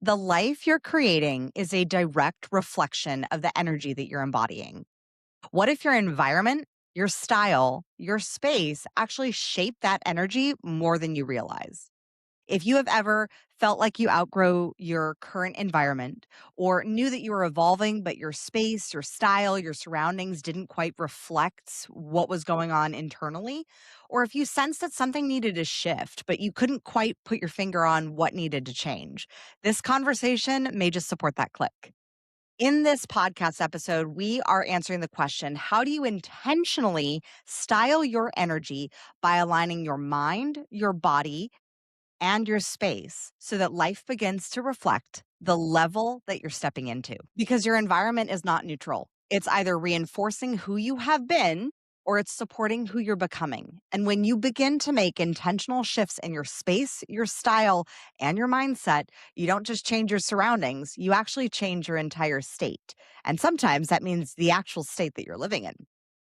The life you're creating is a direct reflection of the energy that you're embodying. What if your environment, your style, your space actually shape that energy more than you realize? If you have ever felt like you outgrow your current environment or knew that you were evolving, but your space, your style, your surroundings didn't quite reflect what was going on internally, or if you sensed that something needed to shift, but you couldn't quite put your finger on what needed to change, this conversation may just support that click. In this podcast episode, we are answering the question: how do you intentionally style your energy by aligning your mind, your body, and your space so that life begins to reflect the level that you're stepping into? Because your environment is not neutral. It's either reinforcing who you have been or it's supporting who you're becoming. And when you begin to make intentional shifts in your space, your style, and your mindset, you don't just change your surroundings, you actually change your entire state. And sometimes that means the actual state that you're living in.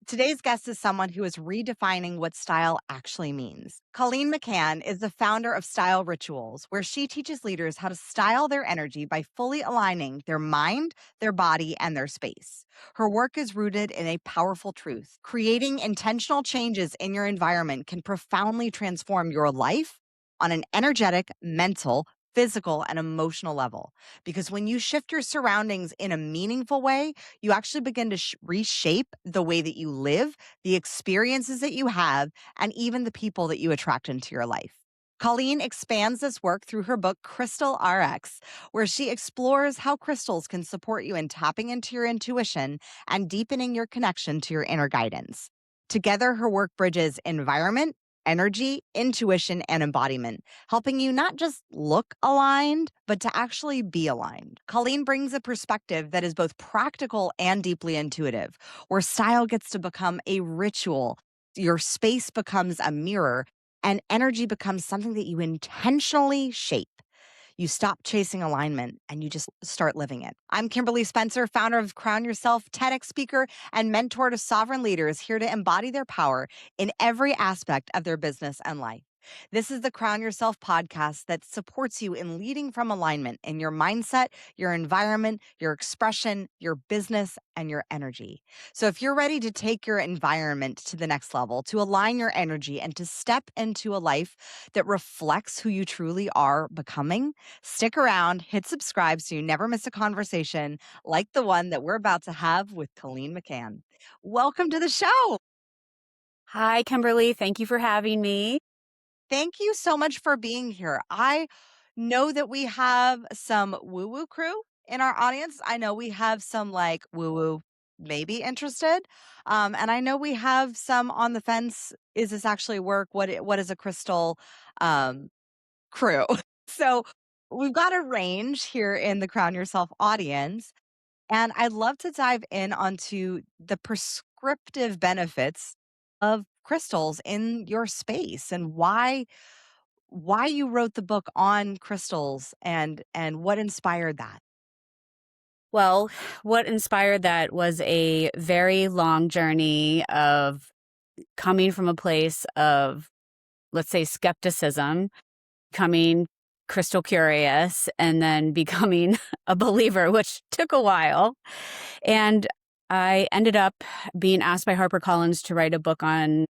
Today's guest is someone who is redefining what style actually means. Colleen McCann is the founder of Style Rituals, where she teaches leaders how to style their energy by fully aligning their mind, their body, and their space. Her work is rooted in a powerful truth. Creating intentional changes in your environment can profoundly transform your life on an energetic, mental, physical, and emotional level. Because when you shift your surroundings in a meaningful way, you actually begin to reshape the way that you live, the experiences that you have, and even the people that you attract into your life. Colleen expands this work through her book, Crystal RX, where she explores how crystals can support you in tapping into your intuition and deepening your connection to your inner guidance. Together, her work bridges environment, energy, intuition, and embodiment, helping you not just look aligned, but to actually be aligned. Colleen brings a perspective that is both practical and deeply intuitive, where style gets to become a ritual, your space becomes a mirror, and energy becomes something that you intentionally shape. You stop chasing alignment and you just start living it. I'm Kimberly Spencer, founder of Crown Yourself, TEDx speaker, and mentor to sovereign leaders here to embody their power in every aspect of their business and life. This is the Crown Yourself podcast that supports you in leading from alignment in your mindset, your environment, your expression, your business, and your energy. So if you're ready to take your environment to the next level, to align your energy, and to step into a life that reflects who you truly are becoming, stick around, hit subscribe so you never miss a conversation like the one that we're about to have with Colleen McCann. Welcome to the show. Hi, Kimberly. Thank you for having me. Thank you so much for being here. I know that we have some woo woo crew in our audience. I know we have some like woo woo maybe interested. And I know we have some on the fence. Is this actually work? What is a crystal crew? So we've got a range here in the Crown Yourself audience. And I'd love to dive in onto the prescriptive benefits of crystals in your space and why you wrote the book on crystals and what inspired that. Well, what inspired that was a very long journey of coming from a place of, let's say, skepticism, becoming crystal curious, and then becoming a believer, which took a while. And I ended up being asked by HarperCollins to write a book on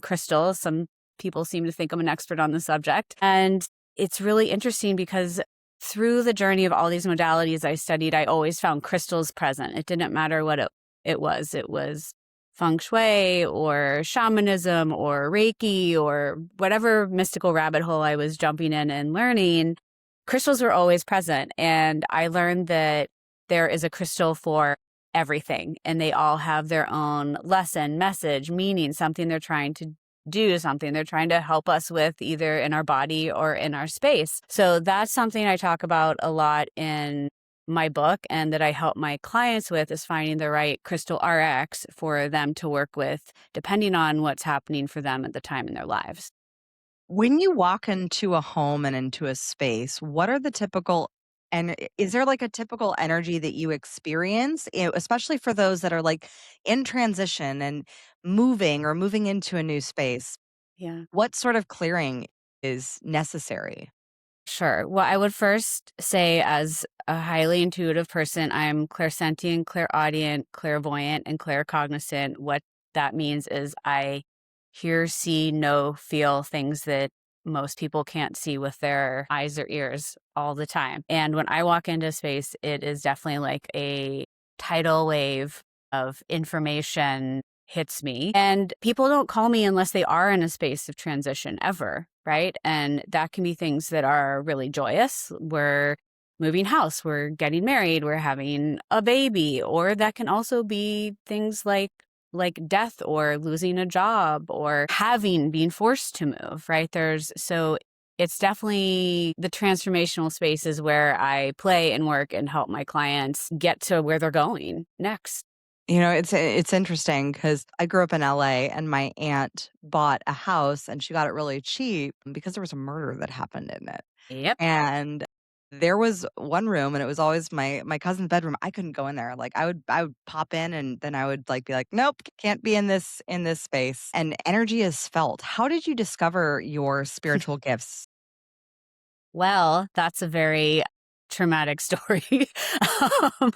crystals. Some people seem to think I'm an expert on the subject. And it's really interesting because through the journey of all these modalities I studied, I always found crystals present. It didn't matter what it was. It was feng shui or shamanism or Reiki or whatever mystical rabbit hole I was jumping in and learning. Crystals were always present. And I learned that there is a crystal for everything, and they all have their own lesson, message, meaning, something they're trying to do, something they're trying to help us with, either in our body or in our space. So that's something I talk about a lot in my book, and that I help my clients with, is finding the right crystal RX for them to work with, depending on what's happening for them at the time in their lives. When you walk into a home and into a space, what are the typical and is there like a typical energy that you experience, especially for those that are like in transition and moving or moving into a new space? Yeah. What sort of clearing is necessary? Sure. Well, I would first say, as a highly intuitive person, I'm clairsentient, clairaudient, clairvoyant, and claircognizant. What that means is I hear, see, know, feel things that most people can't see with their eyes or ears all the time. And when I walk into space, it is definitely like a tidal wave of information hits me. And people don't call me unless they are in a space of transition ever, right? And that can be things that are really joyous. We're moving house, we're getting married, we're having a baby, or that can also be things like death or losing a job or being forced to move, right? It's definitely the transformational spaces where I play and work and help my clients get to where they're going next. It's interesting because I grew up in LA and my aunt bought a house and she got it really cheap because there was a murder that happened in it. Yep. And there was one room and it was always my cousin's bedroom. I couldn't go in there. Like I would pop in and then I would like be like, nope, can't be in this space. And energy is felt. How did you discover your spiritual gifts? Well, that's a very traumatic story. Um,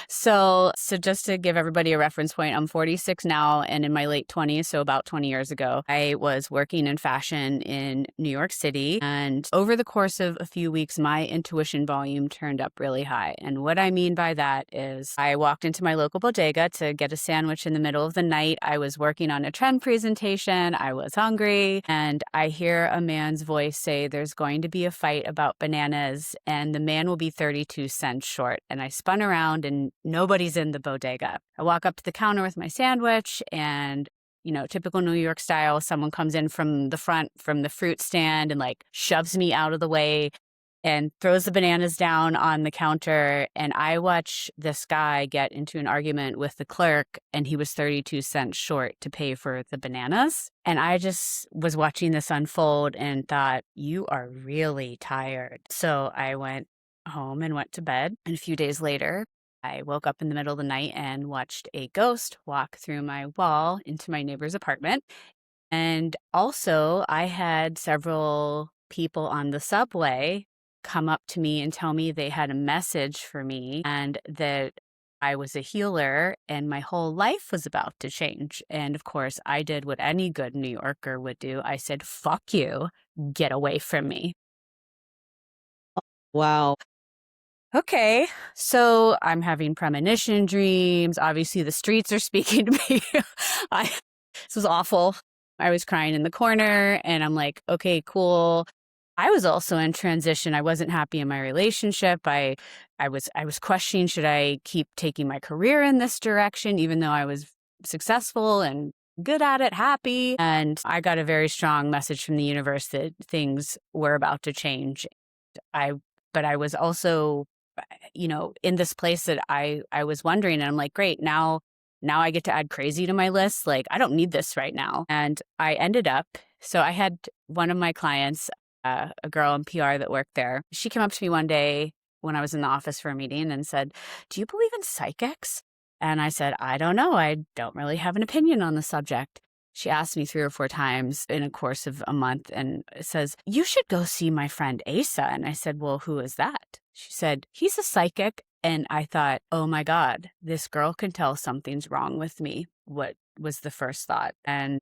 so just to give everybody a reference point, I'm 46 now and in my late 20s, so about 20 years ago, I was working in fashion in New York City. And over the course of a few weeks, my intuition volume turned up really high. And what I mean by that is I walked into my local bodega to get a sandwich in the middle of the night. I was working on a trend presentation. I was hungry. And I hear a man's voice say, there's going to be a fight about bananas and the man will be 32 cents short. And I spun around and nobody's in the bodega. I walk up to the counter with my sandwich and, typical New York style, someone comes in from the front, from the fruit stand and like shoves me out of the way and throws the bananas down on the counter. And I watch this guy get into an argument with the clerk and he was 32 cents short to pay for the bananas. And I just was watching this unfold and thought, you are really tired. So I went home and went to bed. And a few days later, I woke up in the middle of the night and watched a ghost walk through my wall into my neighbor's apartment. And also, I had several people on the subway come up to me and tell me they had a message for me and that I was a healer and my whole life was about to change. And of course, I did what any good New Yorker would do. I said, fuck you, get away from me. Wow. Okay, so I'm having premonition dreams. Obviously, the streets are speaking to me. I, this was awful. I was crying in the corner, and I'm like, okay, cool. I was also in transition. I wasn't happy in my relationship. I was questioning, should I keep taking my career in this direction, even though I was successful and good at it, happy. And I got a very strong message from the universe that things were about to change. I, but I was also in this place that I was wondering, and I'm like, great, now I get to add crazy to my list. Like, I don't need this right now. And I ended up, so I had one of my clients, a girl in PR that worked there. She came up to me one day when I was in the office for a meeting and said, do you believe in psychics? And I said, I don't know. I don't really have an opinion on the subject. She asked me 3 or 4 times in a course of a month and says, you should go see my friend Asa. And I said, well, who is that? She said, he's a psychic. And I thought, oh my God, this girl can tell something's wrong with me. What was the first thought? And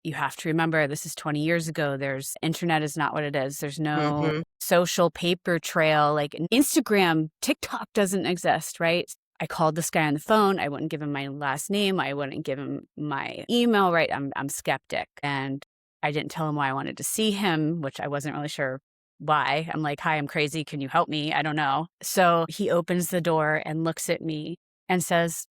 you have to remember, this is 20 years ago. Internet is not what it is. There's no Mhm. social paper trail, like Instagram, TikTok doesn't exist, right? I called this guy on the phone. I wouldn't give him my last name. I wouldn't give him my email, right? I'm skeptic. And I didn't tell him why I wanted to see him, which I wasn't really sure why. I'm like, hi, I'm crazy. Can you help me? I don't know. So he opens the door and looks at me and says,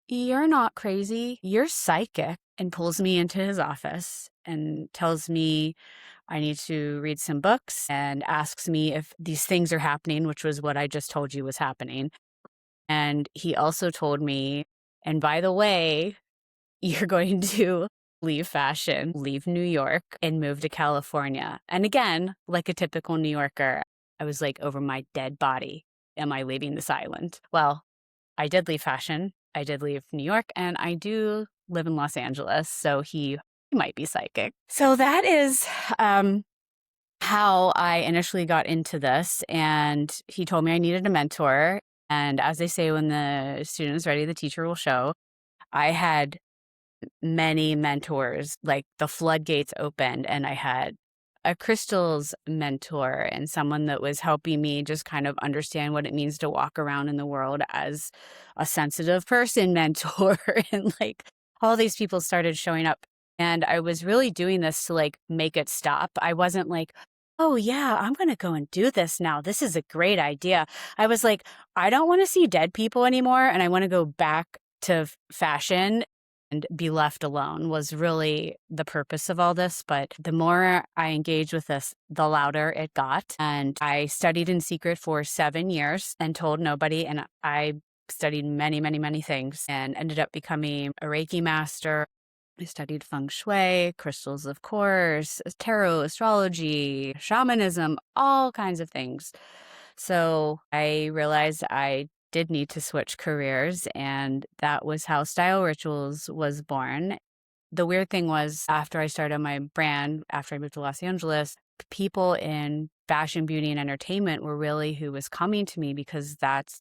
you're not crazy. You're psychic. And pulls me into his office and tells me I need to read some books and asks me if these things are happening, which was what I just told you was happening. And he also told me, and by the way, you're going to leave fashion, leave New York, and move to California. And again, like a typical New Yorker, I was like, over my dead body, am I leaving this island? Well, I did leave fashion. I did leave New York, and I do live in Los Angeles. So he might be psychic. So that is how I initially got into this, and he told me I needed a mentor. And as they say, when the student is ready, the teacher will show. I had many mentors, like the floodgates opened, and I had a crystals mentor and someone that was helping me just kind of understand what it means to walk around in the world as a sensitive person mentor. And like all these people started showing up. And I was really doing this to like make it stop. I wasn't like, oh yeah, I'm going to go and do this now. This is a great idea. I was like, I don't want to see dead people anymore. And I want to go back to fashion and be left alone was really the purpose of all this. But the more I engaged with this, the louder it got. And I studied in secret for 7 years and told nobody. And I studied many, many, many things and ended up becoming a Reiki master. I studied feng shui, crystals, of course, tarot, astrology, shamanism, all kinds of things. So I realized I did need to switch careers, and that was how Style Rituals was born. The weird thing was, after I started my brand, after I moved to Los Angeles, people in fashion, beauty, and entertainment were really who was coming to me because that's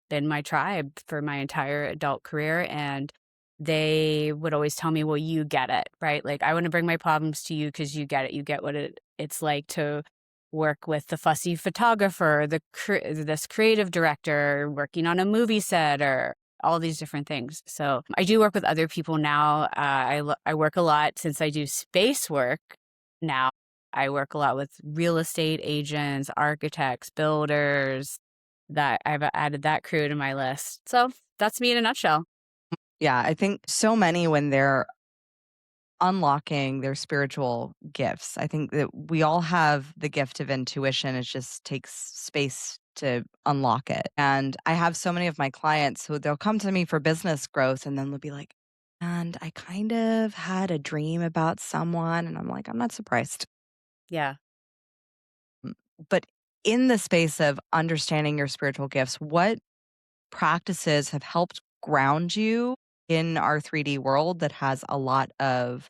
been my tribe for my entire adult career. And they would always tell me, well, you get it, right? Like, I want to bring my problems to you because you get it. You get what it's like to work with the fussy photographer, this creative director working on a movie set, or all these different things. So I do work with other people now. I work a lot since I do space work now. I work a lot with real estate agents, architects, builders. That I've added that crew to my list. So that's me in a nutshell. Yeah, I think so many when they're unlocking their spiritual gifts. I think that we all have the gift of intuition. It just takes space to unlock it. And I have so many of my clients who they'll come to me for business growth and then they'll be like, and I kind of had a dream about someone. And I'm like, I'm not surprised. Yeah. But in the space of understanding your spiritual gifts, what practices have helped ground you in our 3D world that has a lot of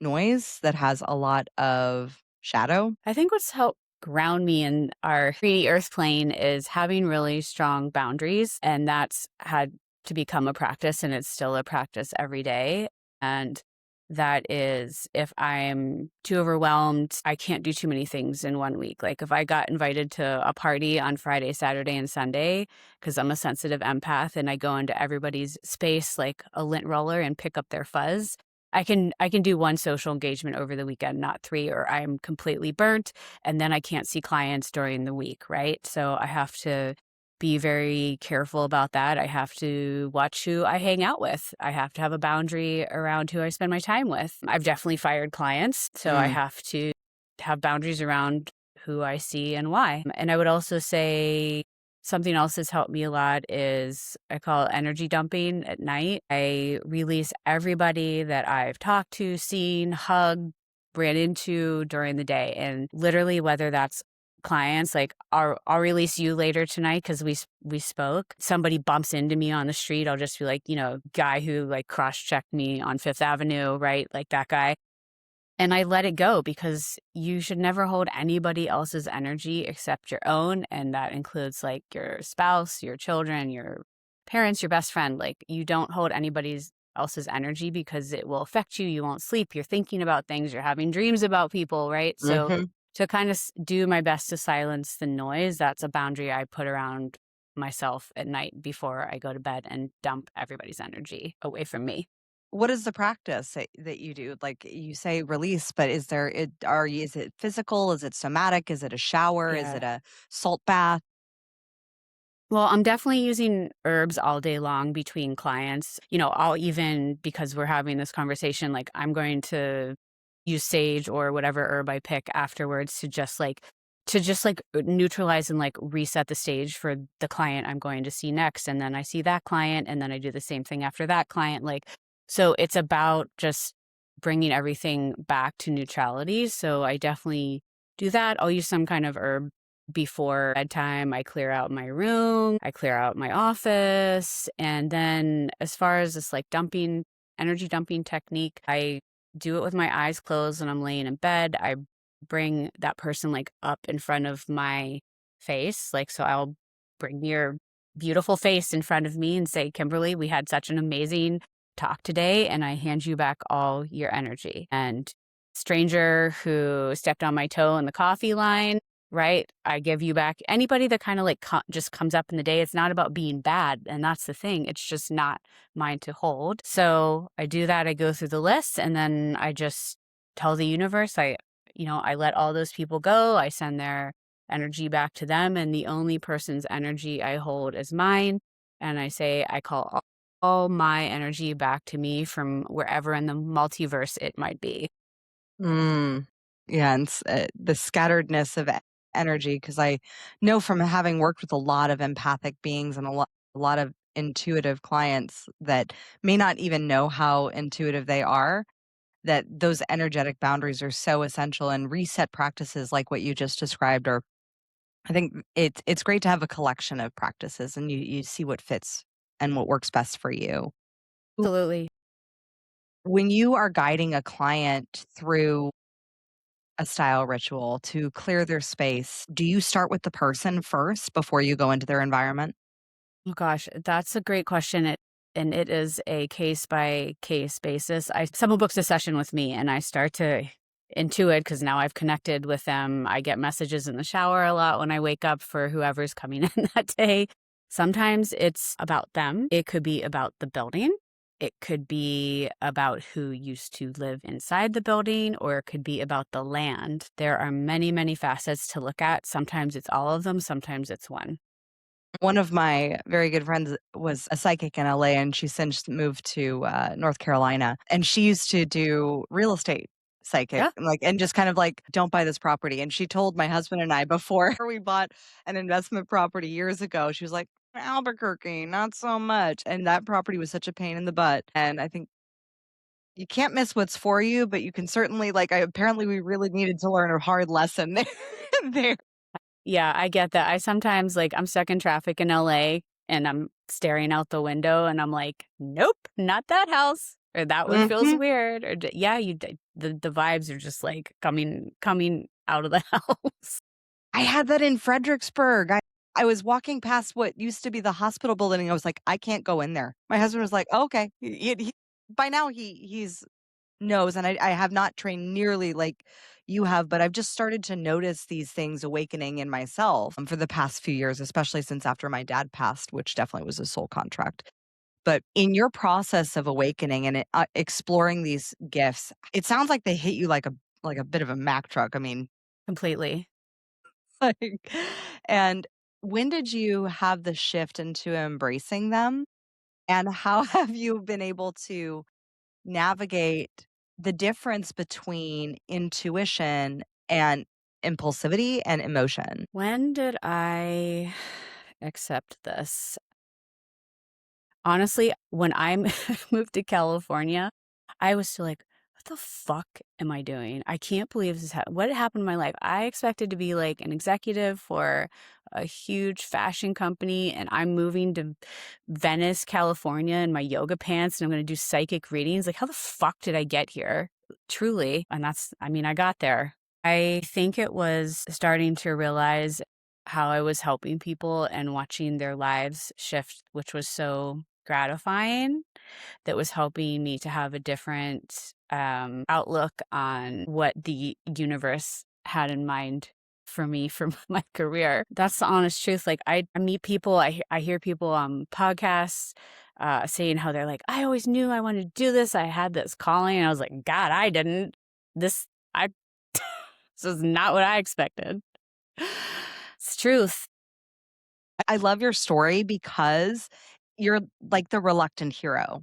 noise, that has a lot of shadow? I think what's helped ground me in our 3D earth plane is having really strong boundaries. And that's had to become a practice, and it's still a practice every day. And that is, if I'm too overwhelmed, I can't do too many things in one week. Like if I got invited to a party on Friday, Saturday, and Sunday, because I'm a sensitive empath and I go into everybody's space like a lint roller and pick up their fuzz, I can do one social engagement over the weekend, not three, or I'm completely burnt, and then I can't see clients during the week, right? So I have to be very careful about that. I have to watch who I hang out with. I have to have a boundary around who I spend my time with. I've definitely fired clients, so I Mm. have to have boundaries around who I see and why. And I would also say something else that's helped me a lot is I call it energy dumping at night. I release everybody that I've talked to, seen, hugged, ran into during the day. And literally, whether that's clients, like I'll release you later tonight because we spoke. Somebody bumps into me on the street, I'll just be like, guy who like cross-checked me on Fifth Avenue, right? Like that guy. And I let it go because you should never hold anybody else's energy except your own. And that includes like your spouse, your children, your parents, your best friend. Like you don't hold anybody's else's energy because it will affect you. You won't sleep. You're thinking about things. You're having dreams about people, right? So Mhm. to kind of do my best to silence the noise, that's a boundary I put around myself at night before I go to bed and dump everybody's energy away from me. What is the practice that you do? Like you say release, but is it physical? Is it somatic? Is it a shower? Is it Yeah. a salt bath? Well, I'm definitely using herbs all day long between clients. I'll even, because we're having this conversation, like I'm going to use sage or whatever herb I pick afterwards to just like neutralize and like reset the stage for the client I'm going to see next. And then I see that client and then I do the same thing after that client. Like, so it's about just bringing everything back to neutrality. So I definitely do that. I'll use some kind of herb before bedtime. I clear out my room, I clear out my office. And then as far as this like energy dumping technique, I do it with my eyes closed when I'm laying in bed. I bring that person like up in front of my face. Like, so I'll bring your beautiful face in front of me and say, Kimberly, we had such an amazing talk today. And I hand you back all your energy. And stranger who stepped on my toe in the coffee line, right? I give you back anybody that kind of like just comes up in the day. It's not about being bad. And that's the thing. It's just not mine to hold. So I do that. I go through the list and then I just tell the universe, I let all those people go. I send their energy back to them. And the only person's energy I hold is mine. And I say, I call all my energy back to me from wherever in the multiverse it might be. Mm. Yeah, and the scatteredness of energy, because I know from having worked with a lot of empathic beings and a lot of intuitive clients that may not even know how intuitive they are, that those energetic boundaries are so essential, and reset practices like what you just described are, I think it's great to have a collection of practices and you see what fits and what works best for you. Absolutely. When you are guiding a client through a style ritual to clear their space, do you start with the person first before you go into their environment? Oh gosh, that's a great question. And it is a case by case basis. Someone books a session with me and I start to intuit because now I've connected with them. I get messages in the shower a lot when I wake up for whoever's coming in that day. Sometimes it's about them. It could be about the building. It could be about who used to live inside the building, or it could be about the land. There are many, many facets to look at. Sometimes it's all of them. Sometimes it's one. One of my very good friends was a psychic in LA, and she since moved to, North Carolina, and she used to do real estate psychic, Yeah. and just kind of like, "Don't buy this property," and she told my husband and I before we bought an investment property years ago, she was like, "Albuquerque, not so much," and that property was such a pain in the butt, and I think you can't miss what's for you, but you can certainly apparently we really needed to learn a hard lesson there there. Yeah, I get that. I sometimes I'm stuck in traffic in LA and I'm staring out the window and I'm like, "Nope, not that house." Or that one feels Mhm. weird. Or yeah, the vibes are just like coming out of the house. I had that in Fredericksburg. I was walking past what used to be the hospital building, I was like, "I can't go in there." My husband was like, "Oh, okay." He by now he's knows, and I have not trained nearly like you have, but I've just started to notice these things awakening in myself, for the past few years, especially since after my dad passed, which definitely was a soul contract. But in your process of awakening and exploring these gifts, it sounds like they hit you like a bit of a Mack truck. I mean, Completely. like, and when did you have the shift into embracing them? And how have you been able to navigate the difference between intuition and impulsivity and emotion? When did I accept this? Honestly, when I moved to California, I was still like, "What the fuck am I doing? I can't believe this what happened in my life?" I expected to be like an executive for a huge fashion company, and I'm moving to Venice, California in my yoga pants, and I'm gonna do psychic readings. Like, how the fuck did I get here? Truly. And I got there. I think it was starting to realize how I was helping people and watching their lives shift, which was so gratifying. That was helping me to have a different outlook on what the universe had in mind for me for my career. That's the honest truth. Like I meet people, I hear people on podcasts saying how they're like, "I always knew I wanted to do this. I had this calling." And I was like, "God, I didn't. This I this is not what I expected." It's truth. I love your story because you're like the reluctant hero.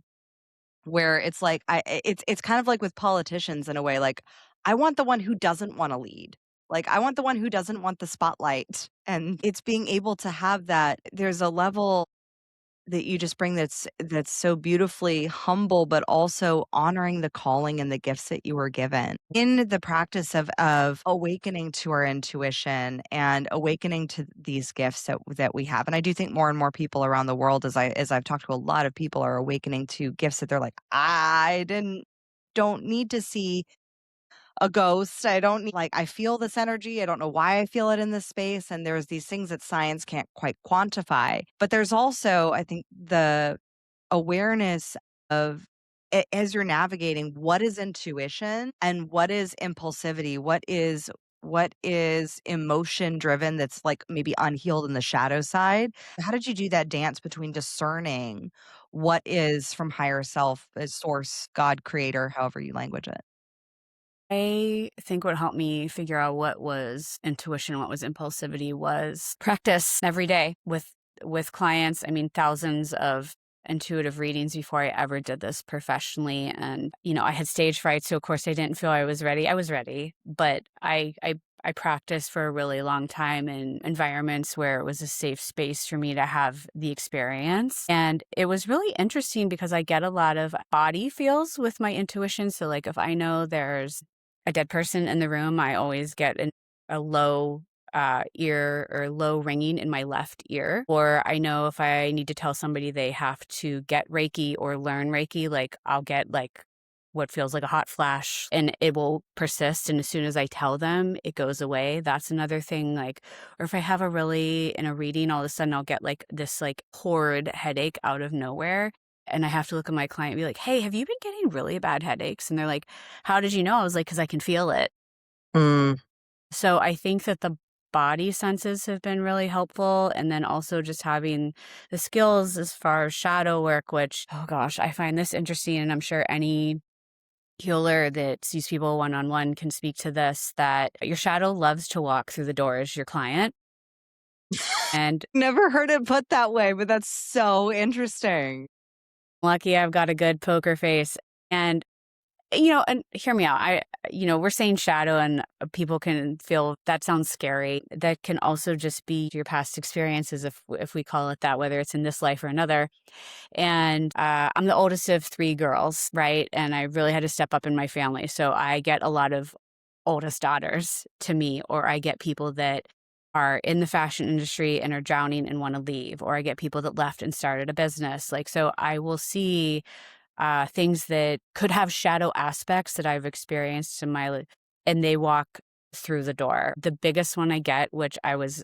Where it's like it's kind of like with politicians in a way, like, I want the one who doesn't wanna lead. Like, I want the one who doesn't want the spotlight, and it's being able to have that there's a level that you just bring that's so beautifully humble, but also honoring the calling and the gifts that you were given. In the practice of awakening to our intuition and awakening to these gifts that we have, and I do think more and more people around the world, as I've talked to a lot of people, are awakening to gifts that they're like, "I didn't don't need to see a ghost. I don't need, like, I feel this energy. I don't know why I feel it in this space. And there's these things that science can't quite quantify. But there's also, I think, the awareness of as you're navigating what is intuition and what is impulsivity, what is emotion driven that's like maybe unhealed in the shadow side. How did you do that dance between discerning what is from higher self, as source, God, creator, however you language it? I think what helped me figure out what was intuition, what was impulsivity was practice every day with clients. I mean, thousands of intuitive readings before I ever did this professionally. And, I had stage fright, so of course I didn't feel I was ready. I was ready, but I practiced for a really long time in environments where it was a safe space for me to have the experience. And it was really interesting because I get a lot of body feels with my intuition. So like if I know there's a dead person in the room, I always get a low ear or low ringing in my left ear. Or I know if I need to tell somebody they have to get Reiki or learn Reiki, like I'll get like what feels like a hot flash and it will persist. And as soon as I tell them, it goes away. That's another thing. Like, or if I have in a reading, all of a sudden I'll get like this like horrid headache out of nowhere. And I have to look at my client and be like, hey, have you been getting really bad headaches? And they're like, how did you know? I was like, because I can feel it. Mm. So I think that the body senses have been really helpful. And then also just having the skills as far as shadow work, which, oh gosh, I find this interesting. And I'm sure any healer that sees people one on one can speak to this, that your shadow loves to walk through the door as your client. And Never heard it put that way, but that's so interesting. lucky I've got a good poker face. And and hear me out. We're saying shadow and people can feel that sounds scary. That can also just be your past experiences, if we call it that, whether it's in this life or another. And I'm the oldest of three girls, right? And I really had to step up in my family. So I get a lot of oldest daughters to me, or I get people that are in the fashion industry and are drowning and want to leave, or I get people that left and started a business. Like, so I will see things that could have shadow aspects that I've experienced in my life, and they walk through the door. The biggest one I get, which I was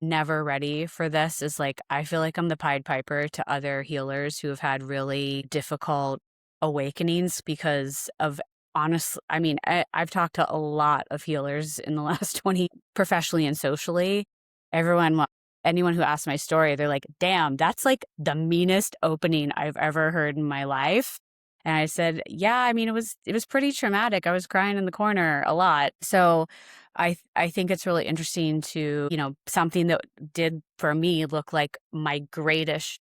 never ready for this, is like I feel like I'm the Pied Piper to other healers who have had really difficult awakenings because of honestly, I mean, I've talked to a lot of healers in the last 20 professionally and socially. Everyone anyone who asks my story, they're like, damn, that's like the meanest opening I've ever heard in my life. And I said, yeah, I mean, it was pretty traumatic. I was crying in the corner a lot. So I think it's really interesting to, something that did for me look like my greatest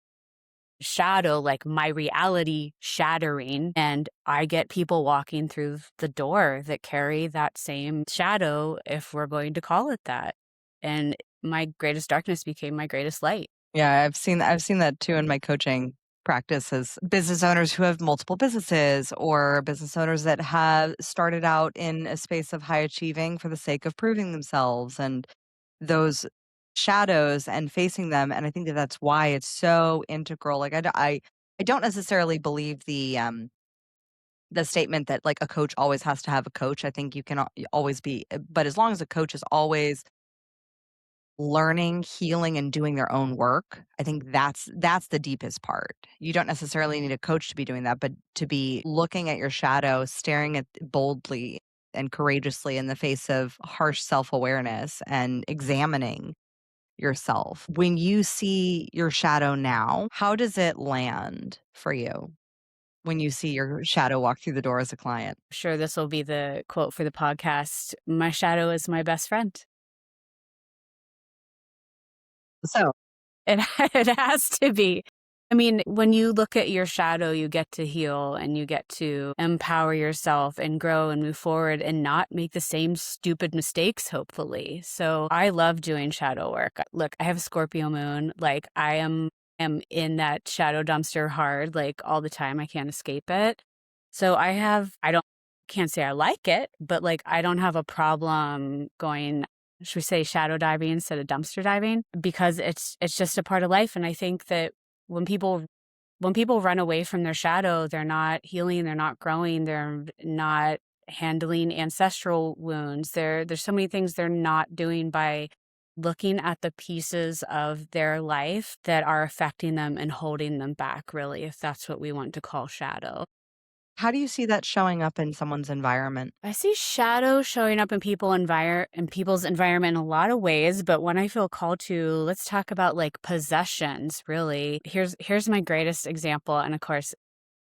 shadow, like my reality shattering. And I get people walking through the door that carry that same shadow, if we're going to call it that. And my greatest darkness became my greatest light. Yeah, I've seen that too in my coaching practice as business owners who have multiple businesses or business owners that have started out in a space of high achieving for the sake of proving themselves and those shadows and facing them. And I think that that's why it's so integral. Like I don't necessarily believe the statement that like a coach always has to have a coach. I think you can always be, but as long as a coach is always learning, healing, and doing their own work, I think that's the deepest part. You don't necessarily need a coach to be doing that, but to be looking at your shadow, staring at boldly and courageously in the face of harsh self-awareness and examining yourself. When you see your shadow now, how does it land for you when you see your shadow walk through the door as a client? Sure, this will be the quote for the podcast. My shadow is my best friend. So, It it has to be. I mean, when you look at your shadow, you get to heal and you get to empower yourself and grow and move forward and not make the same stupid mistakes, hopefully. So I love doing shadow work. Look, I have a Scorpio moon. Like I am in that shadow dumpster hard, like all the time. I can't escape it. So I don't can't say I like it, but like I don't have a problem going, should we say, shadow diving instead of dumpster diving, because it's just a part of life. And I think that when people run away from their shadow, they're not healing, they're not growing, they're not handling ancestral wounds. There's so many things they're not doing by looking at the pieces of their life that are affecting them and holding them back, really, if that's what we want to call shadow. How do you see that showing up in someone's environment? I see shadow showing up in people's environment in a lot of ways, but when I feel called to, let's talk about like possessions, really. Here's my greatest example. And of course,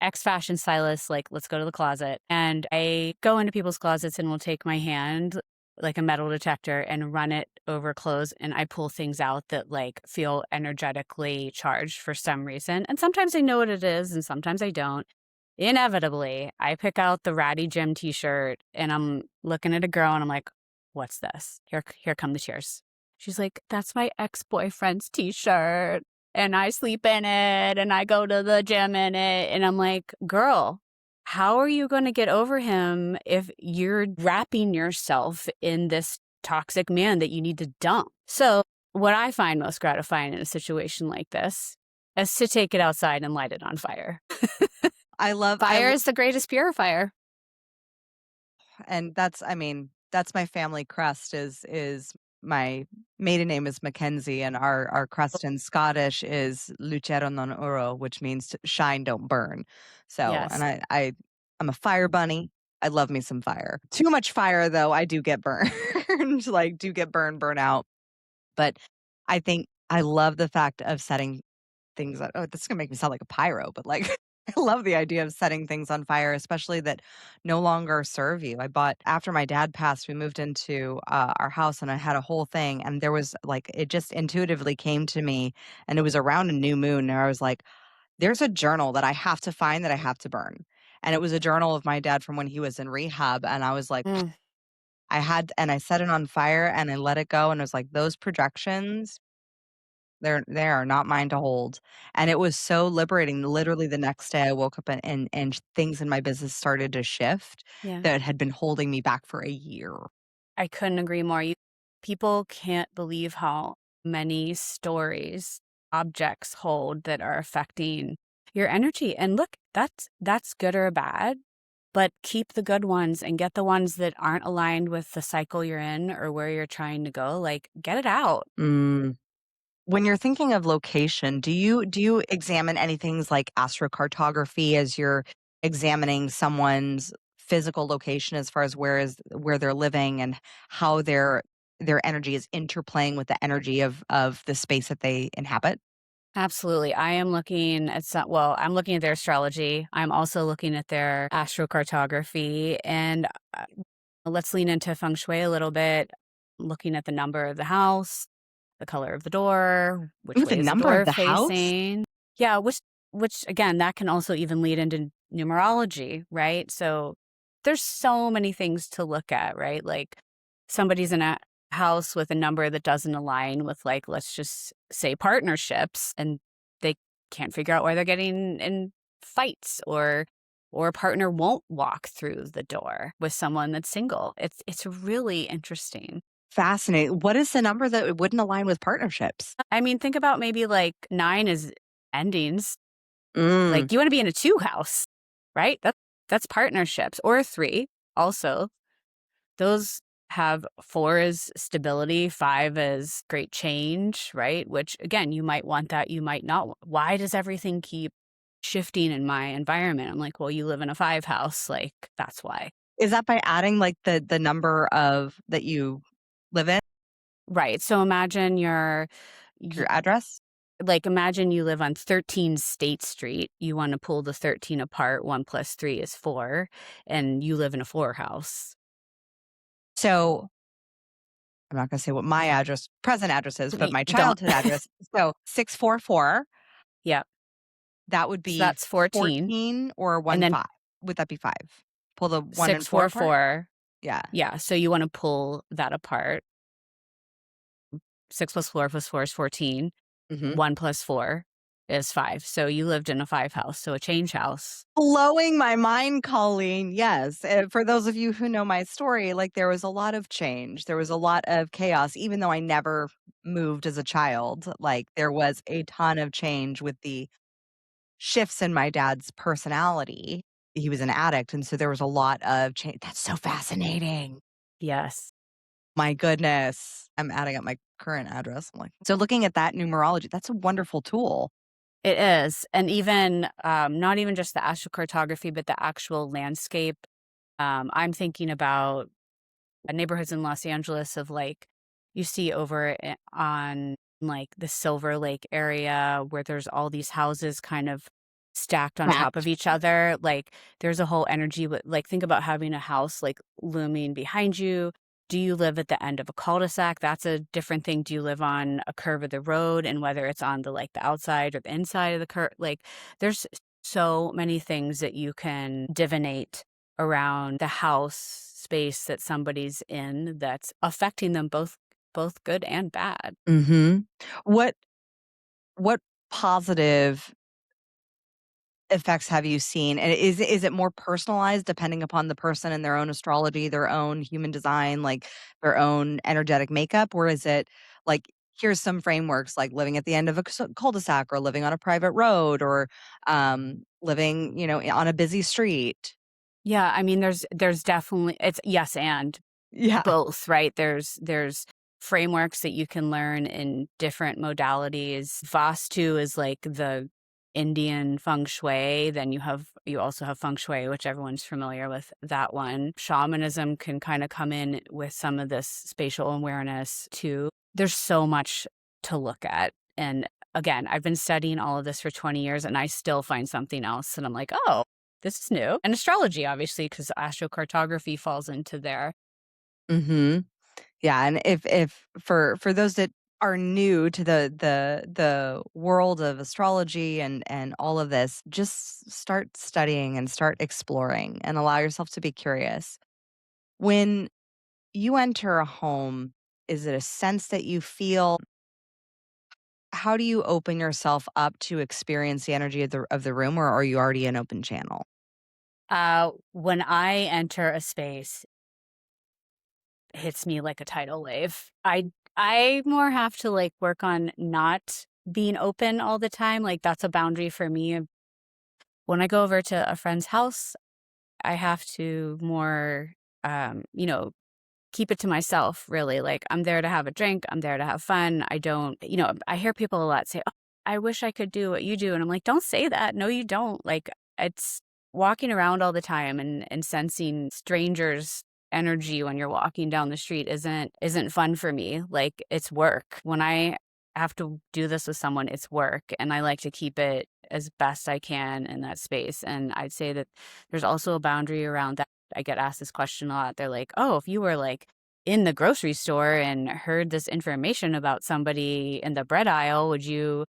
ex fashion stylist, like, let's go to the closet. And I go into people's closets and will take my hand, like a metal detector, and run it over clothes. And I pull things out that like feel energetically charged for some reason. And sometimes I know what it is, and sometimes I don't. Inevitably, I pick out the ratty gym t-shirt and I'm looking at a girl and I'm like, what's this? Here come the tears. She's like, that's my ex-boyfriend's t-shirt and I sleep in it and I go to the gym in it. And I'm like, girl, how are you going to get over him if you're wrapping yourself in this toxic man that you need to dump? So what I find most gratifying in a situation like this is to take it outside and light it on fire. I love I Fire lo is the greatest purifier. and that's I mean, that's my family crest is my maiden name is Mackenzie, and our crest in Scottish is Lucero non oro, which means to shine, don't burn. So, and Yes. I'm a fire bunny. I love me some fire. Too much fire though, I do get burned. Like, do get burned, burn out. But I think I love the fact of setting things that, oh, this is gonna make me sound like a pyro, but, like, I love the idea of setting things on fire, especially that no longer serve you. I bought after my dad passed, we moved into, our house, and I had a whole thing, and there was, like, it just intuitively came to me, and it was around a new moon, and I was like, "There's a journal that I have to find that I have to burn." And it was a journal of my dad from when he was in rehab, and I was like, Mm, I set it on fire, and I let it go, and it was like, "Those projections, they are not mine to hold." And it was so liberating. Literally the next day I woke up and things in my business started to shift yeah. that had been holding me back for a year. I couldn't agree more. People can't believe how many stories objects hold that are affecting your energy. And look, that's good or bad, but keep the good ones and get the ones that aren't aligned with the cycle you're in or where you're trying to go. Like, get it out. Mm. When you're thinking of location, do you examine any things like astrocartography as you're examining someone's physical location as far as where they're living and how their energy is interplaying with the energy of the space that they inhabit? Absolutely. I am looking at I'm looking at their astrology. I'm also looking at their astrocartography. And let's lean into feng shui a little bit, looking at the number of the house, the color of the door, which Ooh, the way is the number of door the house? facing. Yeah, which again, that can also even lead into numerology, right? So there's so many things to look at, right? Like somebody's in a house with a number that doesn't align with, like, let's just say partnerships, and they can't figure out why they're getting in fights, or a partner won't walk through the door with someone that's single. It's really interesting. Fascinating. What is the number that it wouldn't align with partnerships? I mean, think about maybe like 9 is endings. Mm. Like, you wanna be in a 2 house, right? That's partnerships, or a 3 also. Those have 4 as stability, 5 as great change, right? Which, again, you might want that, you might not. Why does everything keep shifting in my environment? I'm like, "Well, you live in a 5 house, like, that's why." Is that by adding, like, the number of that you live in Right, so imagine to y your address? imagine you live on 13 State Street, you wanna pull the 13 apart, 1 plus 3 is 4, and you live in a 4 house. So, I'm not gonna say what my present address is, but Y my don't. childhood address. So, 644, Yeah, that would so be that's 14, 14 or and then 15? Would that be 5? Pull the 1 and 4 apart? 644. Yeah. Yeah, so you wanna pull that apart. 6 plus 4 plus 4 is 14. Mhm. 1 plus 4 is 5. So you lived in a 5 house, so a change house. Blowing my mind, Colleen. Yes. For those of you who know my story, like, there was a lot of change. There was a lot of chaos, even though I never moved as a child. Like, there was a ton of change with the shifts in my dad's personality. he was an addict, and so there was a lot of change. That's so fascinating. Yes. My goodness. I'm adding up my current address. I'm like, so looking at that numerology, that's a wonderful tool. It is. And even, not even just the astrocartography, but the actual landscape. I'm thinking about neighborhoods in Los Angeles of like you see over on like the Silver Lake area where there's all these houses kind of stacked on top of Fact. each other. Like there's a whole energy with like think about having a house like looming behind you. Do you live at the end of a cul-de-sac? That's a different thing. Do you live on a curve of the road, and whether it's on the like the outside or the inside of the curve? Like there's so many things that you can divinate around the house space that somebody's in that's affecting them both good and bad. Mhm. What what positive effects have you seen? And is it more personalized depending upon the person and their own astrology, their own human design, like their own energetic makeup? Or is it like, here's some frameworks like living at the end of a cul-de-sac or living on a private road or living, on a busy street? Yeah, I mean there's definitely it's yes and Yeah. both, right? There's frameworks that you can learn in different modalities. Vastu is like the Indian feng shui. Then you also have feng shui, which everyone's familiar with that one. Shamanism can kind of come in with some of this spatial awareness too. There's so much to look at. And again, I've been studying all of this for 20 years and I still find something else and I'm like, "Oh, this is new." And astrology obviously because astrocartography falls into there. Mhm. Yeah, and if for those that are new to the world of astrology and all of this, just start studying and start exploring and allow yourself to be curious. When you enter a home, is it a sense that you feel? How do you open yourself up to experience the energy of the room, or are you already an open channel? When I enter a space, it hits me like a tidal wave. I more have to like work on not being open all the time. Like that's a boundary for me. When I go over to a friend's house, I have to more, you know, keep it to myself, really. Like, I'm there to have a drink, I'm there to have fun. I don't, I hear people a lot say, "Oh, I wish I could do what you do." And I'm like, don't say that. No, you don't. Like, it's walking around all the time and sensing strangers' energy when you're walking down the street isn't fun for me. Like, it's work. When I have to do this with someone, it's work. And I like to keep it as best I can in that space. And I'd say that there's also a boundary around that. I get asked this question a lot. They're like, "Oh, if you were like in the grocery store and heard this information about somebody in the bread aisle, would you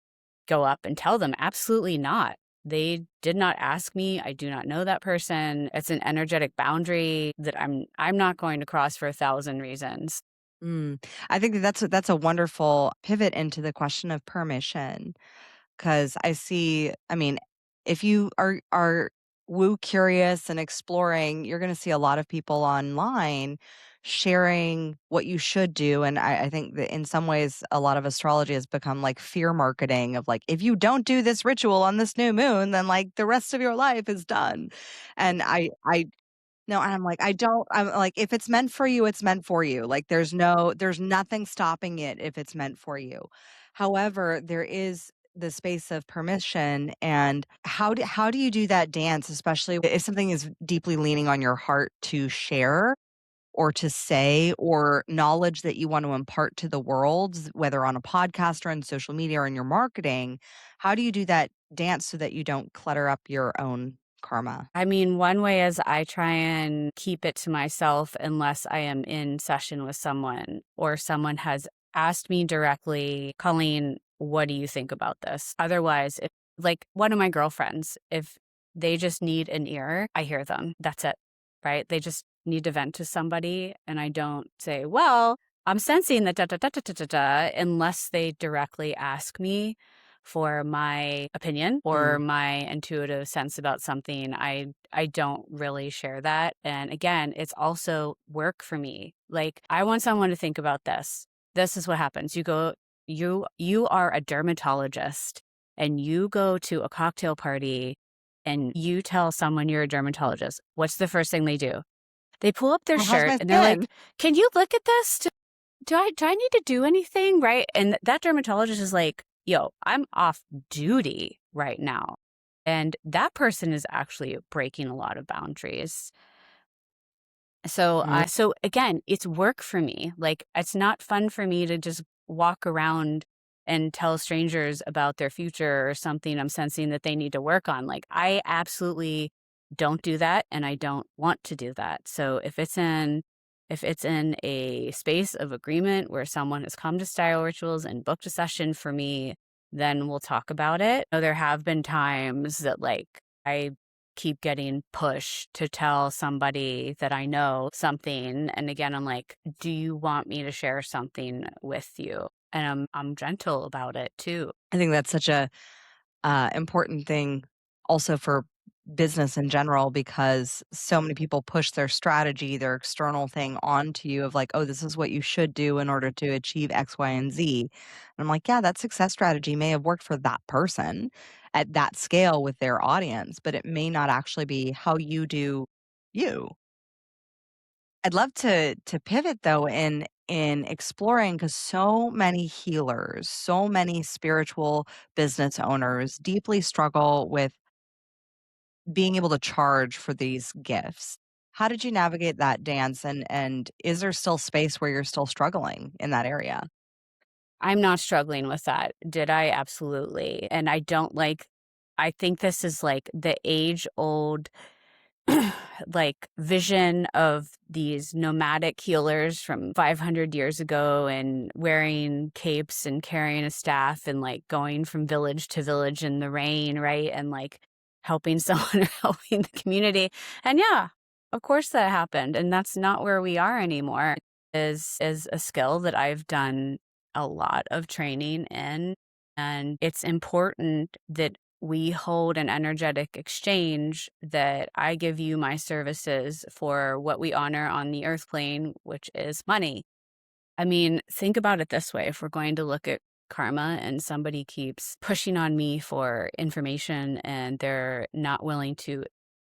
go up and tell them?" Absolutely not. They did not ask me. I do not know that person. It's an energetic boundary that I'm not going to cross for 1,000 reasons. Mm. I think that's a wonderful pivot into the question of permission. 'Cause I mean, if you are woo curious and exploring, you're gonna see a lot of people online sharing what you should do, and I think that in some ways, a lot of astrology has become like fear marketing of like, "If you don't do this ritual on this new moon, then, like, the rest of your life is done." And I no, and I'm like, I'm like, if it's meant for you, it's meant for you. Like, there's nothing stopping it if it's meant for you. However, there is the space of permission, and how do you do that dance, especially if something is deeply leaning on your heart to share or to say or knowledge that you want to impart to the world, whether on a podcast or on social media or in your marketing? How do you do that dance so that you don't clutter up your own karma? I mean, one way is I try and keep it to myself unless I am in session with someone or someone has asked me directly, "Colleen, what do you think about this?" Otherwise, if like one of my girlfriends, if they just need an ear, I hear them. That's it, right? They just need to vent to somebody. And I don't say, "Well, I'm sensing that da da da da da da da," unless they directly ask me for my opinion or Mm. my intuitive sense about something. I don't really share that. And again, it's also work for me. Like I want someone to think about this. This is what happens. You are a dermatologist and you go to a cocktail party and you tell someone you're a dermatologist, what's the first thing they do? They pull up their Well, how's shirt my and they're like, skin? "Can you look at this? Do I need to do anything?" Right? And that dermatologist is like, "Yo, I'm off duty right now." And that person is actually breaking a lot of boundaries. Mhm. So again, it's work for me. Like, it's not fun for me to just walk around and tell strangers about their future or something I'm sensing that they need to work on. Like, I absolutely don't do that, and I don't want to do that. So if it's in a space of agreement where someone has come to Style Rituals and booked a session for me, then we'll talk about it. There have been times that like I keep getting pushed to tell somebody that I know something. And again, I'm like, do you want me to share something with you? And I'm gentle about it too. I think that's such a important thing also for business in general because so many people push their strategy, their external thing onto you of like, oh, this is what you should do in order to achieve X, Y, and Z. And I'm like, yeah, that success strategy may have worked for that person at that scale with their audience, but it may not actually be how you do you. I'd love to pivot though in exploring because so many healers, so many spiritual business owners deeply struggle with being able to charge for these gifts. How did you navigate that dance and is there still space where you're still struggling in that area? I'm not struggling with that. Did I? Absolutely. And I think this is like the age old like vision of these nomadic healers from 500 years ago and wearing capes and carrying a staff and like going from village to village in the rain, right? And like helping someone or helping the community. And yeah, of course that happened. And that's not where we are anymore. Is a skill that I've done a lot of training in. And it's important that we hold an energetic exchange that I give you my services for what we honor on the earth plane, which is money. I mean, think about it this way. If we're going to look at karma and somebody keeps pushing on me for information and they're not willing to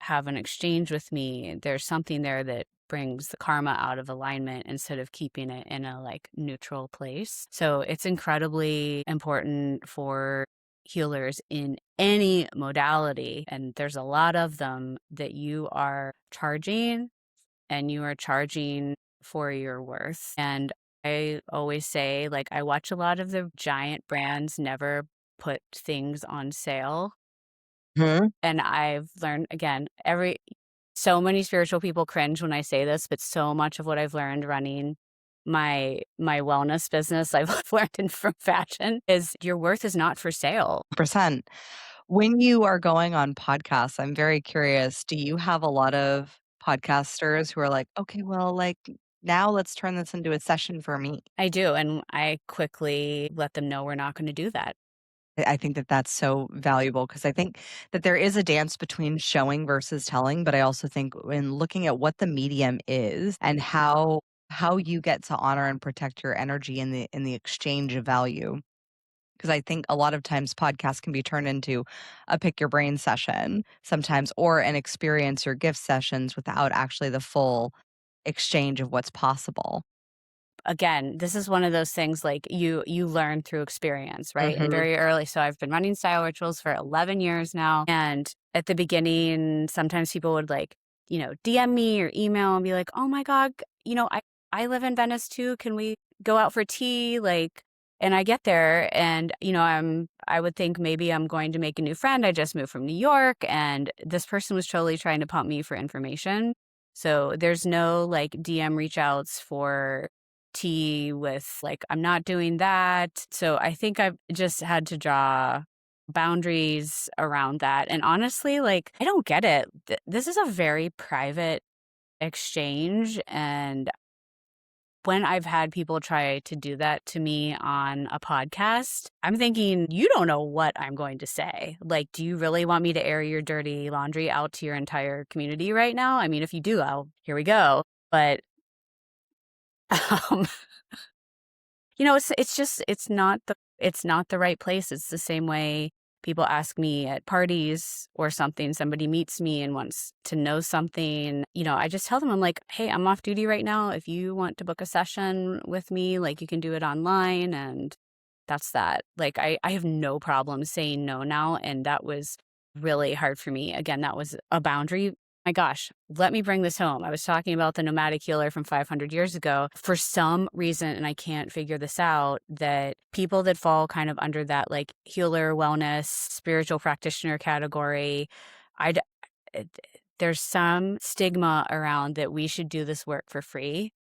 have an exchange with me, there's something there that brings the karma out of alignment instead of keeping it in a like neutral place. So it's incredibly important for healers in any modality, and there's a lot of them, that you are charging and you are charging for your worth. And I always say, like, I watch a lot of the giant brands never put things on sale. Mhm. And I've learned again, so many spiritual people cringe when I say this, but so much of what I've learned running my wellness business, I've learned from fashion, is your worth is not for sale. Percent. When you are going on podcasts, I'm very curious, do you have a lot of podcasters who are like, "Okay, well, like, now let's turn this into a session for me?" I do, and I quickly let them know we're not gonna do that. I think that that's so valuable because I think that there is a dance between showing versus telling, but I also think when looking at what the medium is and how you get to honor and protect your energy in the exchange of value. Because I think a lot of times podcasts can be turned into a pick your brain session sometimes or an experience your gift sessions without actually the full exchange of what's possible. Again, this is one of those things like you learn through experience, right? And Mhm. very early. So I've been running Style Rituals for 11 years now. And at the beginning, sometimes people would like, DM me or email and be like, "Oh my God, I live in Venice too. Can we go out for tea?" Like, and I get there and, I would think maybe I'm going to make a new friend. I just moved from New York and this person was totally trying to pump me for information. So there's no like DM reach outs for tea with like, I'm not doing that. So I think I've just had to draw boundaries around that. And honestly, like, I don't get it. This is a very private exchange. And when I've had people try to do that to me on a podcast, I'm thinking, you don't know what I'm going to say. Like, do you really want me to air your dirty laundry out to your entire community right now? I mean, if you do, here we go. But um, it's just it's not the right place. It's the same way People ask me at parties or something, somebody meets me and wants to know something, I just tell them, I'm like, hey, I'm off duty right now. If you want to book a session with me, like you can do it online. And that's that. Like I have no problem saying no now. And that was really hard for me. Again, that was a boundary. My gosh, let me bring this home. I was talking about the nomadic healer from 500 years ago. For some reason, and I can't figure this out, that people that fall kind of under that like healer, wellness, spiritual practitioner category, I it- there's some stigma around that we should do this work for free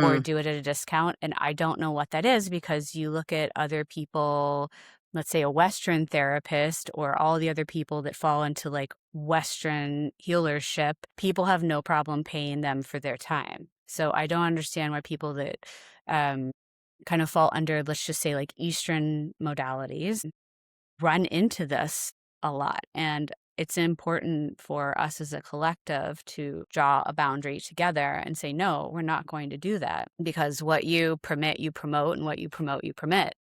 or Mm, do it at a discount. And I don't know what that is, because you look at other people, let's say a Western therapist or all the other people that fall into like Western healership, people have no problem paying them for their time. So I don't understand why people that um, kind of fall under, let's just say like Eastern modalities, run into this a lot. And it's important for us as a collective to draw a boundary together and say, no, we're not going to do that, because what you permit, you promote, and what you promote, you permit.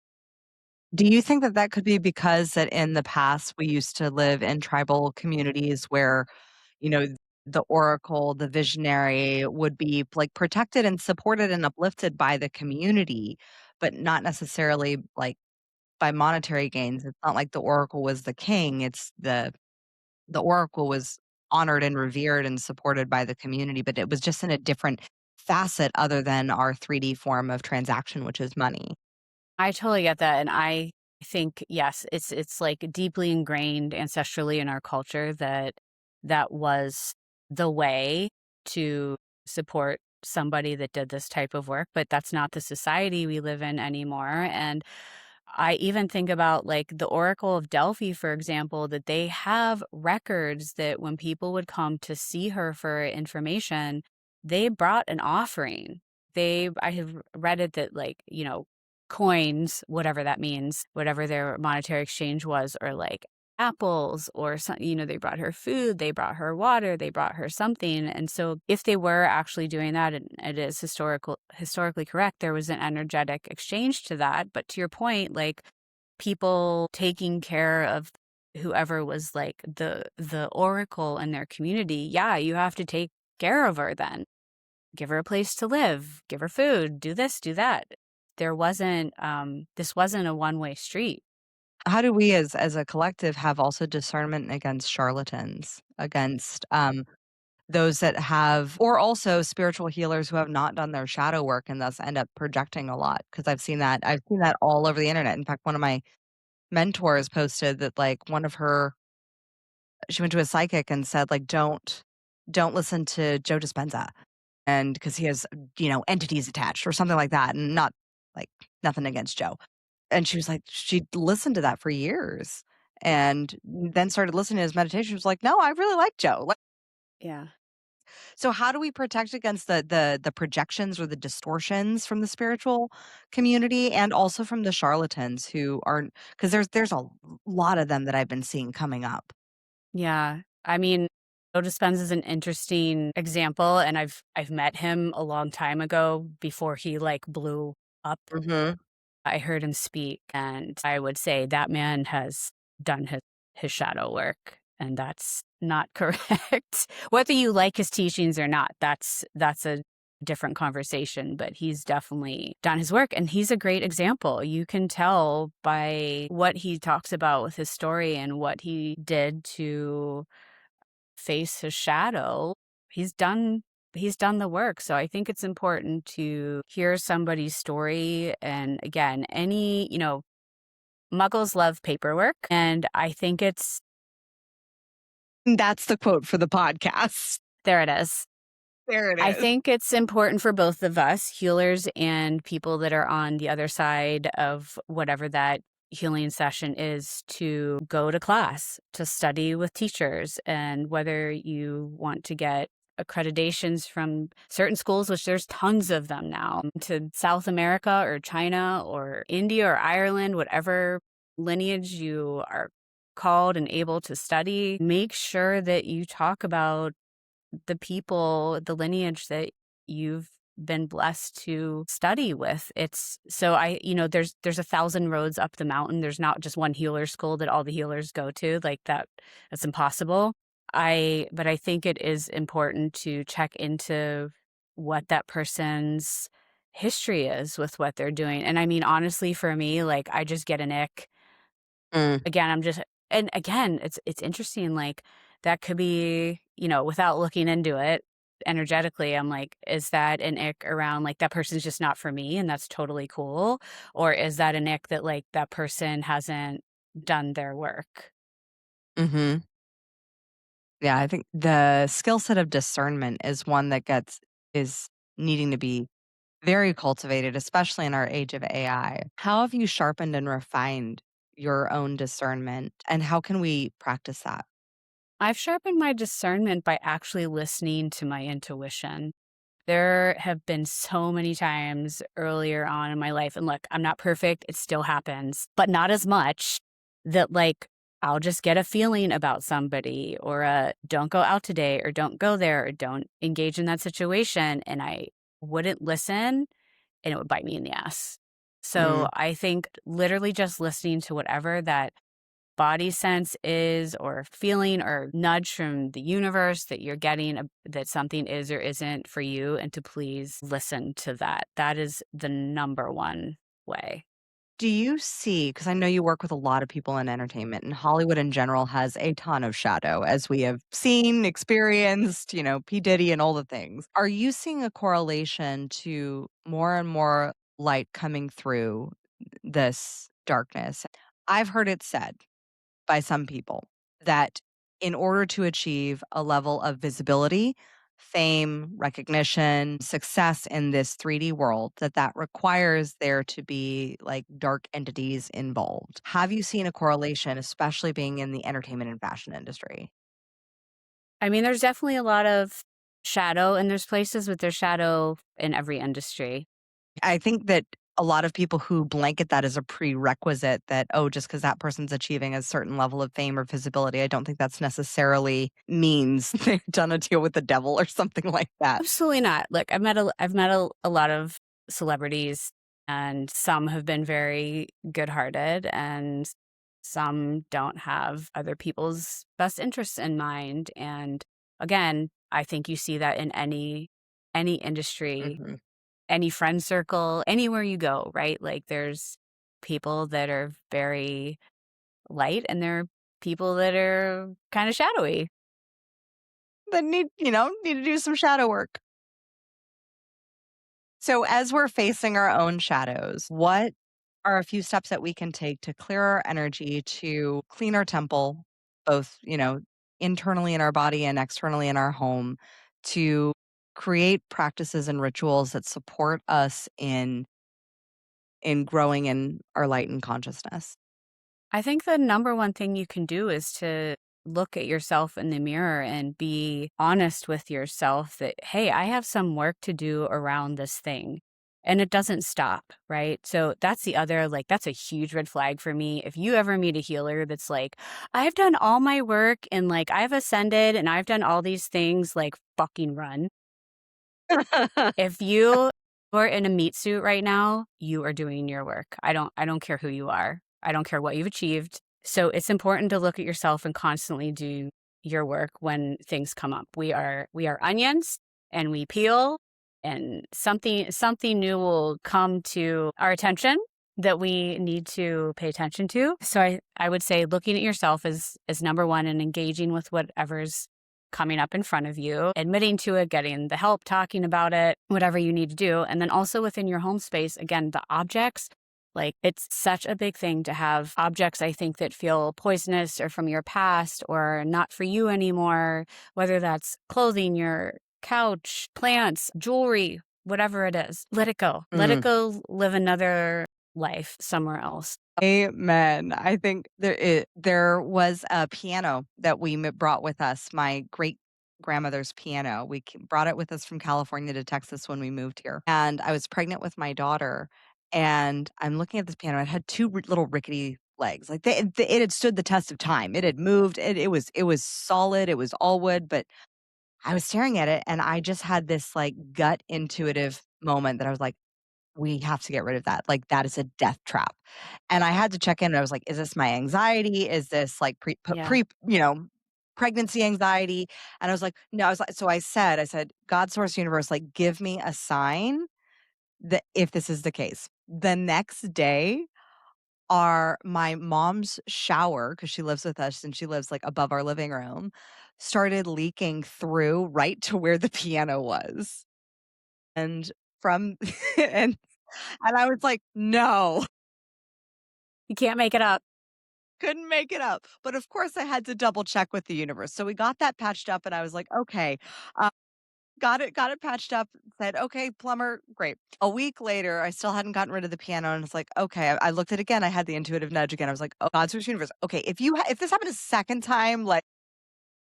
do you think that that could be because that in the past we used to live in tribal communities where, you know, the oracle, the visionary would be like protected and supported and uplifted by the community, but not necessarily like by monetary gains? It's not like the oracle was the king, it's the oracle was honored and revered and supported by the community, but it was just in a different facet other than our 3D form of transaction, which is money. I totally get that. And I think, yes, it's like deeply ingrained ancestrally in our culture that that was the way to support somebody that did this type of work, but that's not the society we live in anymore. And I even think about like the Oracle of Delphi, for example, that they have records that when people would come to see her for information, they brought an offering. I have read it that like, coins, whatever that means, whatever their monetary exchange was, or like apples or some, they brought her food, they brought her water, they brought her something. And so if they were actually doing that, and it is historically correct, there was an energetic exchange to that. But to your point, like people taking care of whoever was like the oracle in their community, yeah, you have to take care of her then. Give her a place to live, give her food, do this, do that. This wasn't a one-way street. How do we as a collective have also discernment against charlatans, against those that have, or also spiritual healers who have not done their shadow work and thus end up projecting a lot? Because I've seen that all over the internet. In fact, one of my mentors posted that like one of her she went to a psychic and said like don't listen to Joe Dispenza, and because he has, entities attached or something like that, and not like nothing against Joe. And she was like, she listened to that for years and then started listening to his meditation. She was like, no, I really like Joe. Like, Yeah. so how do we protect against the projections or the distortions from the spiritual community and also from the charlatans who are, because there's a lot of them that I've been seeing coming up. Yeah. I mean, Joe Dispenza is an interesting example, and I've met him a long time ago before he like blew up. Hmm. I heard him speak, and I would say that man has done his shadow work, and that's not correct. Whether you like his teachings or not, that's a different conversation, but he's definitely done his work, and he's a great example. You can tell by what he talks about with his story and what he did to face his shadow. He's done he's done the work. So I think it's important to hear somebody's story. And again, muggles love paperwork. And I think That's the quote for the podcast. there it is. There it I is. think it's important for both of us, healers and people that are on the other side of whatever that healing session is, to go to class, to study with teachers. And whether you want to get accreditations from certain schools, which there's tons of them now, to South America or China or India or Ireland, whatever lineage you are called and able to study, make sure that you talk about the people, the lineage that you've been blessed to study with. It's so there's 1,000 roads up the mountain. There's not just one healer school that all the healers go to. Like that's impossible. But I think it is important to check into what that person's history is with what they're doing. And I mean, honestly, for me, like I just get an ick. Mm. Again, I'm just and again, it's interesting, like, that could be, without looking into it energetically, I'm like, is that an ick around, like, that person's just not for me, and that's totally cool? Or is that an ick that, like, that person hasn't done their work? Mhm. Yeah, I think the skill set of discernment is one that is needing to be very cultivated, especially in our age of AI. How have you sharpened and refined your own discernment, and how can we practice that? I've sharpened my discernment by actually listening to my intuition. There have been so many times earlier on in my life, and look, I'm not perfect, it still happens, but not as much that like I'll just get a feeling about somebody or a don't go out today or don't go there or don't engage in that situation. And I wouldn't listen and it would bite me in the ass. Mm. So I think literally just listening to whatever that body sense is or feeling or nudge from the universe that you're getting that something is or isn't for you and to please listen to that. That is the number one way. Do you see, because I know you work with a lot of people in entertainment, and Hollywood in general has a ton of shadow, as we have seen, experienced, P. Diddy and all the things. Are you seeing a correlation to more and more light coming through this darkness? I've heard it said by some people that in order to achieve a level of visibility, fame, recognition, success in this 3D world, that requires there to be like dark entities involved. Have you seen a correlation, especially being in the entertainment and fashion industry? I mean, there's definitely a lot of shadow, and there's places with their shadow in every industry. I think that a lot of people who blanket that as a prerequisite that, oh, just because that person's achieving a certain level of fame or visibility, I don't think that's necessarily means they've done a deal with the devil or something like that. Absolutely not. Look, I've met a lot of celebrities, and some have been very good-hearted, and some don't have other people's best interests in mind. And again, I think you see that in any industry, Mhm. any friend circle, anywhere you go, right? Like there's people that are very light, and there are people that are kind of shadowy. That need to do some shadow work. So as we're facing our own shadows, what are a few steps that we can take to clear our energy, to clean our temple, both, internally in our body and externally in our home, to create practices and rituals that support us in growing in our light and consciousness? I think the number one thing you can do is to look at yourself in the mirror and be honest with yourself that, hey, I have some work to do around this thing. And it doesn't stop, right? So that's the other, like, that's a huge red flag for me. If you ever meet a healer that's like, I've done all my work and like I've ascended and I've done all these things, like, fucking run. If you are in a meat suit right now, you are doing your work. I don't care who you are. I don't care what you've achieved. So it's important to look at yourself and constantly do your work when things come up. We are onions and we peel and something new will come to our attention that we need to pay attention to. So I would say looking at yourself is number one and engaging with whatever's coming up in front of you, admitting to it, getting the help, talking about it, whatever you need to do. And then also within your home space, again, the objects, like it's such a big thing to have objects, I think, that feel poisonous or from your past or not for you anymore, whether that's clothing, your couch, plants, jewelry, whatever it is. Let it go. Let it Mm. go live another life somewhere else. Amen. I think there was a piano that we brought with us, my great grandmother's piano. Brought it with us from California to Texas when we moved here. And I was pregnant with my daughter, and I'm looking at this piano. It had two little rickety legs. Like it had stood the test of time. It had moved. It was solid. It was all wood, but I was staring at it and I just had this like gut intuitive moment that I was like, we have to get rid of that. Like, that is a death trap. And I had to check in and I was like, is this my anxiety? Is this like Yeah. pregnancy anxiety? And I was like, no, I was like, so I said, God, source, universe, like, give me a sign that if this is the case. The next day, my mom's shower, because she lives with us and she lives like above our living room, started leaking through right to where the piano was. And from and and I was like, "No, You can't make it up. couldn't make it up." But of course, I had to double check with the universe. So we got that patched up and I was like, "Okay." Got it patched up, said, "Okay, plumber, great." A week later, I still hadn't gotten rid of the piano and it's like, "Okay." I looked at it again, I had the intuitive nudge again. I was like, "Oh, God's first universe. Okay, if this happened a second time, like,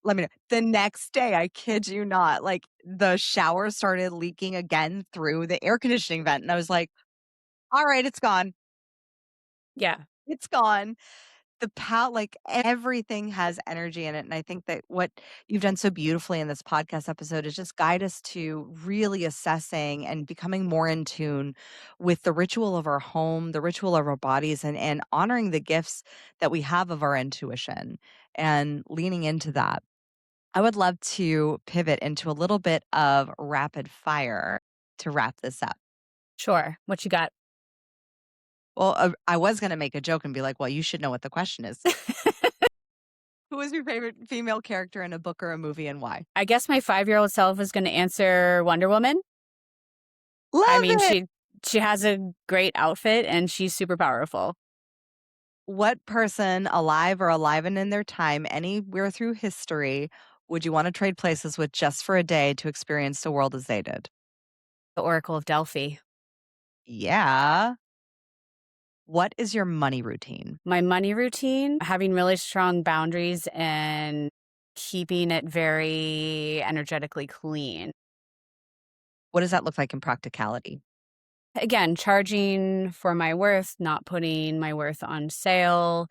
let me know." The next day, I kid you not, like, the shower started leaking again through the air conditioning vent, and I was like, "Alright, it's gone. Yeah, It's gone." Like, everything has energy in it, and I think that what you've done so beautifully in this podcast episode is just guide us to really assessing and becoming more in tune with the ritual of our home, the ritual of our bodies, and honoring the gifts that we have of our intuition and leaning into that. I would love to pivot into a little bit of rapid fire to wrap this up. sure. What you got? Well, I was gonna make a joke and be like, "Well, you should know what the question is." Who is your favorite female character in a book or a movie and why? I guess my 5-year-old self is gonna answer Wonder Woman. I Love mean, it. she has a great outfit and she's super powerful. What person, alive or alive and in their time, anywhere through history, would you wanna trade places with just for a day to experience the world as they did? The Oracle of Delphi. Yeah. What is your money routine? My money routine, having really strong boundaries and keeping it very energetically clean. What does that look like in practicality? Again, charging for my worth, not putting my worth on sale,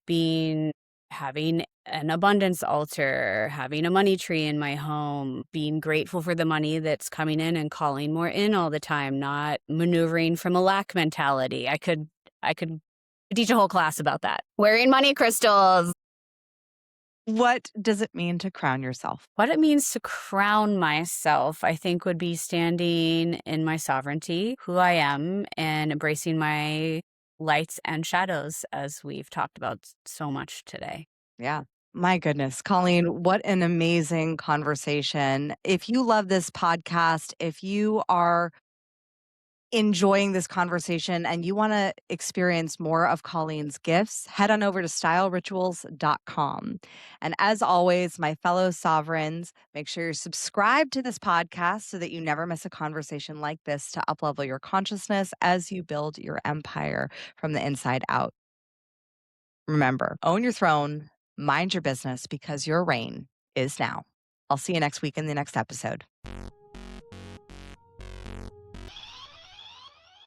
being having an abundance altar, having a money tree in my home, being grateful for the money that's coming in and calling more in all the time, not maneuvering from a lack mentality. I could teach a whole class about that. Wearing money crystals. What does it mean to crown yourself? What it means to crown myself, I think, would be standing in my sovereignty, who I am, and embracing my lights and shadows, as we've talked about so much today. Yeah. My goodness, Colleen, what an amazing conversation. If you love this podcast, if you are enjoying this conversation and you want to experience more of Colleen's gifts, head on over to stylerituals.com. And as always, my fellow sovereigns, make sure you're subscribed to this podcast so that you never miss a conversation like this to uplevel your consciousness as you build your empire from the inside out. Remember, own your throne, mind your business because your reign is now. I'll see you next week in the next episode.